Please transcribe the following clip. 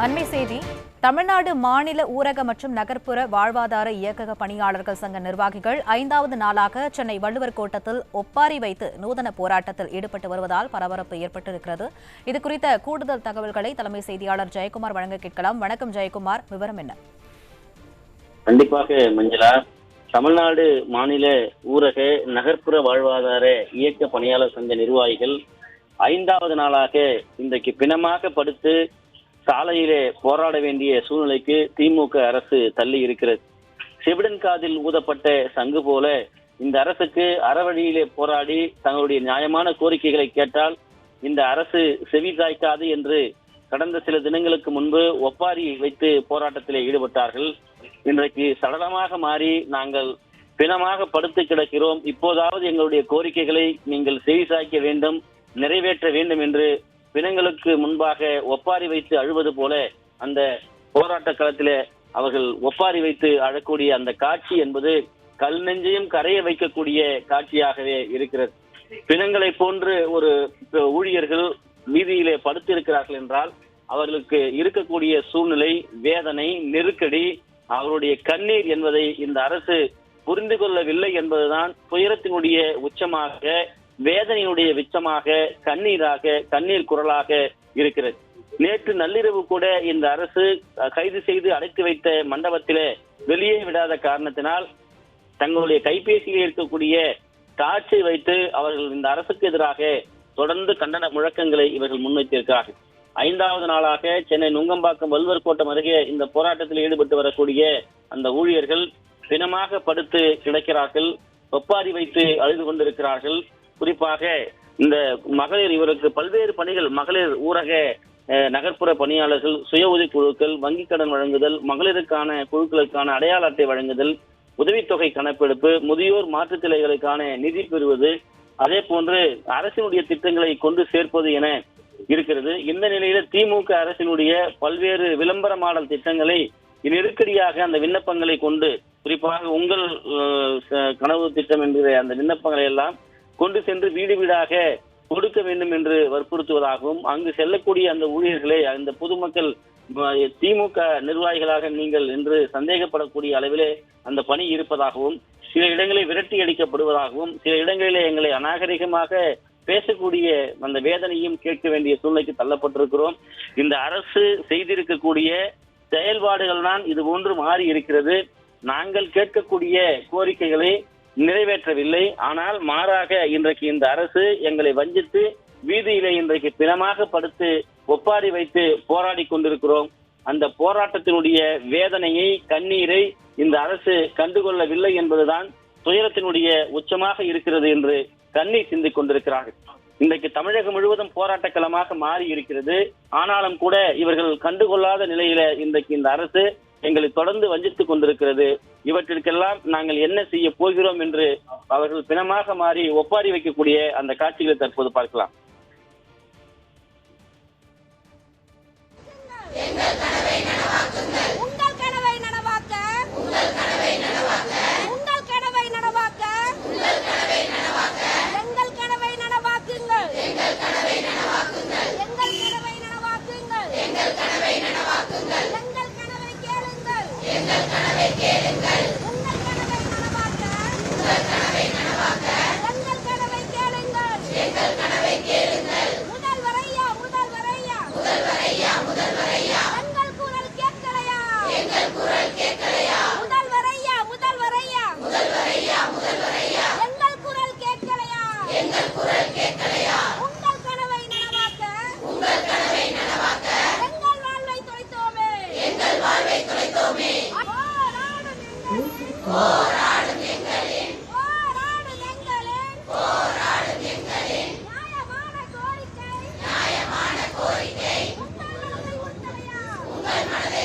அண்மை செய்தி. தமிழ்நாடு மாநில ஊரக மற்றும் நகர்ப்புற வாழ்வாதார இயக்கக பணியாளர்கள் சங்க நிர்வாகிகள் 5வது நாளாக சென்னை வள்ளுவர் கோட்டத்தில் ஒப்பாரி வைத்து நூதன போராட்டத்தில் ஈடுபட்டு வருவதால் பரபரப்பு ஏற்பட்டிருக்கிறது. இதுகுறித்த கூடுதல் தகவல்களை தலைமை செய்தியாளர் ஜெயக்குமார் வழங்க கேட்கலாம். வணக்கம் ஜெயக்குமார், விவரம் என்ன? கண்டிப்பாக மஞ்சளா, தமிழ்நாடு மாநில ஊரக நகர்ப்புற வாழ்வாதார இயக்க பணியாளர் சங்க நிர்வாகிகள் 5வது நாளாக இன்றைக்கு பிணமாக படுத்து சாலையிலே போராட வேண்டிய சூழ்நிலைக்கு திமுக அரசு தள்ளி இருக்கிறது. செவிடன் காதில் ஊதப்பட்ட சங்கு போல இந்த அரசுக்கு அறவழியிலே போராடி தங்களுடைய நியாயமான கோரிக்கைகளை கேட்டால் இந்த அரசு செவி சாய்க்காது என்று கடந்த சில தினங்களுக்கு முன்பு ஒப்பாரி வைத்து போராட்டத்திலே ஈடுபட்டார்கள். இன்றைக்கு சடலமாக மாறி நாங்கள் பிணமாக படுத்து கிடக்கிறோம், இப்போதாவது எங்களுடைய கோரிக்கைகளை நீங்கள் செவி சாய்க்க வேண்டும், நிறைவேற்ற வேண்டும் என்று பிணங்களுக்கு முன்பாக ஒப்பாரி வைத்து அழுவது போல அந்த போராட்ட களத்திலே அவர்கள் ஒப்பாரி வைத்து அழக்கூடிய அந்த காட்சி என்பது கல் நெஞ்சையும் கரைய வைக்கக்கூடிய காட்சியாகவே இருக்கிறது. பிணங்களை போன்று ஒரு ஊழியர்கள் வீதியிலே படுத்திருக்கிறார்கள் என்றால் அவர்களுக்கு இருக்கக்கூடிய சூழ்நிலை, வேதனை, நெருக்கடி, அவருடைய கண்ணீர் என்பதை இந்த அரசு புரிந்து கொள்ளவில்லை என்பதுதான் துயரத்தினுடைய உச்சமாக, வேதனையினுடைய விச்சமாக, கண்ணீர் குரலாக இருக்கிறது. நேற்று நள்ளிரவு கூட இந்த அரசு கைது செய்து அடைத்து வைத்த மண்டபத்திலே வெளியே விடாத காரணத்தினால் தங்களுடைய கைபேசியில் இருக்கக்கூடிய டார்ச்சை வைத்து அவர்கள் இந்த அரசுக்கு எதிராக தொடர்ந்து கண்டன முழக்கங்களை இவர்கள் முன்வைத்திருக்கிறார்கள். 5வது நாளாக சென்னை நுங்கம்பாக்கம் வள்ளுவர் கோட்டம் அருகே இந்த போராட்டத்தில் ஈடுபட்டு வரக்கூடிய அந்த ஊழியர்கள் பிணமாக படுத்து கிடக்கிறார்கள், ஒப்பாரி வைத்து அழுது கொண்டிருக்கிறார்கள். குறிப்பாக இந்த மகளிர், இவருக்கு பல்வேறு பணிகள், மகளிர் ஊரக நகர்ப்புற பணியாளர்கள், சுய உதவி குழுக்கள், வங்கி கடன் வழங்குதல், மகளிருக்கான குழுக்களுக்கான அடையாள அட்டை வழங்குதல், உதவித்தொகை கணக்கெடுப்பு, முதியோர் மாற்றுத்திறனாளிகளுக்கான நிதி பெறுவது, அதே போன்று அரசினுடைய திட்டங்களை கொண்டு சேர்ப்பது என இருக்கிறது. இந்த நிலையில திமுக அரசினுடைய பல்வேறு விளம்பர மாடல் திட்டங்களை நெருக்கடியாக அந்த விண்ணப்பங்களை கொண்டு, குறிப்பாக உங்கள் கனவு திட்டம் என்கிற அந்த விண்ணப்பங்களை எல்லாம் கொண்டு சென்று வீடு வீடாக கொடுக்க வேண்டும் என்று வற்புறுத்துவதாகவும், அங்கு செல்லக்கூடிய அந்த ஊழியர்களை அந்த பொதுமக்கள் திமுக நிர்வாகிகளாக நீங்கள் என்று சந்தேகப்படக்கூடிய அளவிலே அந்த பணி இருப்பதாகவும், சில இடங்களில் விரட்டி அடிக்கப்படுவதாகவும், சில இடங்களிலே எங்களை அநாகரிகமாக பேசக்கூடிய அந்த வேதனையும் கேட்க வேண்டிய சூழ்நிலைக்கு தள்ளப்பட்டிருக்கிறோம். இந்த அரசு செய்திருக்கக்கூடிய செயல்பாடுகள் தான் இது போன்று மாறி இருக்கிறது. நாங்கள் கேட்கக்கூடிய கோரிக்கைகளை நிறைவேற்றவில்லை, ஆனால் மாறாக இன்றைக்கு இந்த அரசு எங்களை வஞ்சித்து வீதியிலே இன்றைக்கு பிணமாக படுத்து ஒப்பாரி வைத்து போராடி கொண்டிருக்கிறோம். அந்த போராட்டத்தினுடைய வேதனையை, கண்ணீரை இந்த அரசு கண்டுகொள்ளவில்லை என்பதுதான் துயரத்தினுடைய உச்சமாக இருக்கிறது என்று கண்ணீர் சிந்திக் கொண்டிருக்கிறார்கள். இன்றைக்கு தமிழகம் முழுவதும் போராட்ட களமாக மாறி இருக்கிறது. ஆனாலும் கூட இவர்கள் கண்டுகொள்ளாத நிலையில இன்றைக்கு இந்த அரசு எங்களை தொடர்ந்து வஞ்சித்துக் கொண்டிருக்கிறது. இவற்றிற்கெல்லாம் நாங்கள் என்ன செய்ய போகிறோம் என்று அவர்கள் பிணமாக மாறி ஒப்பாரி வைக்கக்கூடிய அந்த காட்சிகளை தற்போது பார்க்கலாம். உங்கள் மனதை